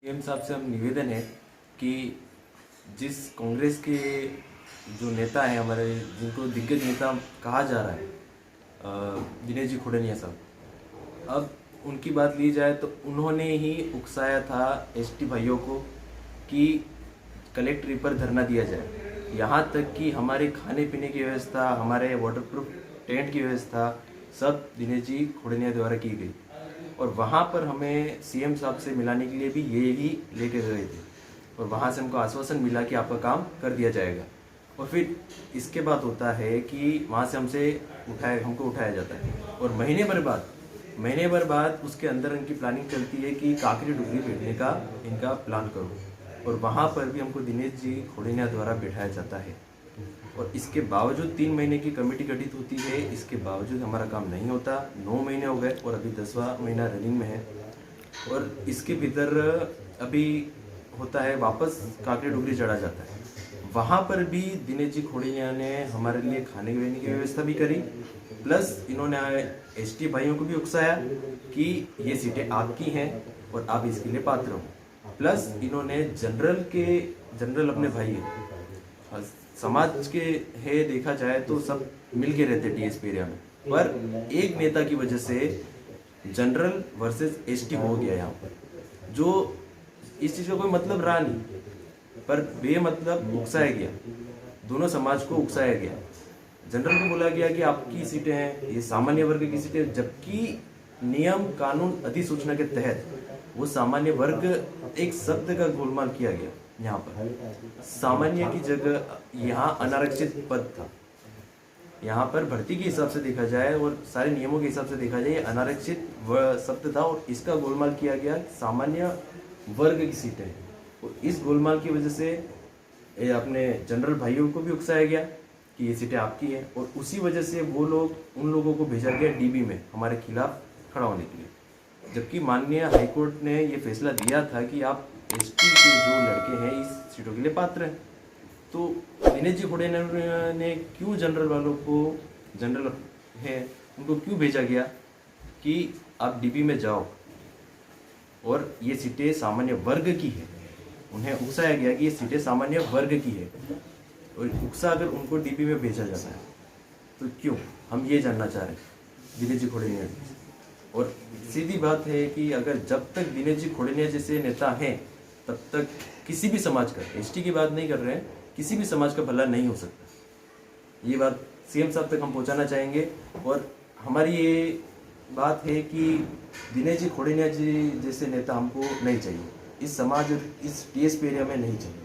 CM साहब से हम निवेदन है कि जिस कांग्रेस के जो नेता हैं हमारे, जिनको दिग्गज नेता कहा जा रहा है, दिनेश जी खुड़निया साहब, अब उनकी बात ली जाए तो उन्होंने ही उकसाया था एसटी भाइयों को कि कलेक्ट्रेट पर धरना दिया जाए। यहाँ तक कि हमारे खाने पीने की व्यवस्था, हमारे वाटरप्रूफ टेंट की व्यवस्था सब दिनेश जी खुड़निया द्वारा की गई। और वहाँ पर हमें सीएम साहब से मिलाने के लिए भी ये ही लेके गए थे और वहाँ से हमको आश्वासन मिला कि आपका काम कर दिया जाएगा। और फिर इसके बाद होता है कि वहाँ से हमको उठाया जाता है और महीने भर बाद उसके अंदर इनकी प्लानिंग चलती है कि काकरी डुगरी बैठने का इनका प्लान करो, और वहाँ पर भी हमको दिनेश जी खुड़निया द्वारा बिठाया जाता है। और इसके बावजूद 3 महीने की कमेटी गठित होती है, इसके बावजूद हमारा काम नहीं होता। 9 महीने हो गए और अभी 10वां महीना रनिंग में है। और इसके भीतर अभी होता है वापस काकरी डुगरी चढ़ा जाता है। वहाँ पर भी दिनेश जी खुड़निया ने हमारे लिए खाने पीने की व्यवस्था भी करी, प्लस इन्होंने एसटी भाइयों को भी उकसाया कि ये सीटें आपकी हैं और आप इसके लिए पात्र हो। प्लस इन्होंने जनरल अपने भाई हैं, समाज के है, देखा जाए तो सब मिलके रहते टीएसपी एरिया में, पर एक नेता की वजह से जनरल वर्सेस एसटी हो गया यहाँ पर, जो इस चीज का कोई मतलब रहा नहीं, पर बेमतलब उकसाया गया, दोनों समाज को उकसाया गया। जनरल को बोला गया कि आपकी सीटें हैं, ये सामान्य वर्ग की सीटें, जबकि नियम कानून अधिसूचना के तहत वो सामान्य वर्ग एक शब्द का गोलमाल किया गया। यहाँ पर सामान्य की जगह यहाँ अनारक्षित पद था। यहाँ पर भर्ती के हिसाब से देखा जाए और सारे नियमों के हिसाब से देखा जाए अनारक्षित शब्द था, और इसका गोलमाल किया गया सामान्य वर्ग की सीटें। और इस गोलमाल की वजह से अपने जनरल भाइयों को भी उकसाया गया कि ये सीटें आपकी हैं, और उसी वजह से उन लोगों को भेजा गया डीबी में हमारे खिलाफ खड़ा होने के लिए। जबकि माननीय हाईकोर्ट ने ये फैसला दिया था कि आप एसटी के जो लड़के हैं इस सीटों के लिए पात्र हैं। तो दिनेश जी खुड़निया ने क्यों जनरल है उनको क्यों भेजा गया कि आप डीबी में जाओ और ये सीटें सामान्य वर्ग की है। उन्हें उकसाया गया कि ये सीटें सामान्य वर्ग की है, और उकसा अगर उनको डीबी में भेजा जाता है तो क्यों, हम ये जानना चाह रहे हैं दिनेश जी खुड़निया। और सीधी बात है कि अगर जब तक दिनेश जी खुड़निया जैसे नेता हैं तब तक किसी भी समाज का, एसटी की बात नहीं कर रहे हैं, किसी भी समाज का भला नहीं हो सकता। ये बात सीएम साहब तक हम पहुंचाना चाहेंगे। और हमारी ये बात है कि दिनेश जी खुड़निया जी जैसे नेता हमको नहीं चाहिए, इस समाज और इस टीएसपी एरिया में नहीं चाहिए।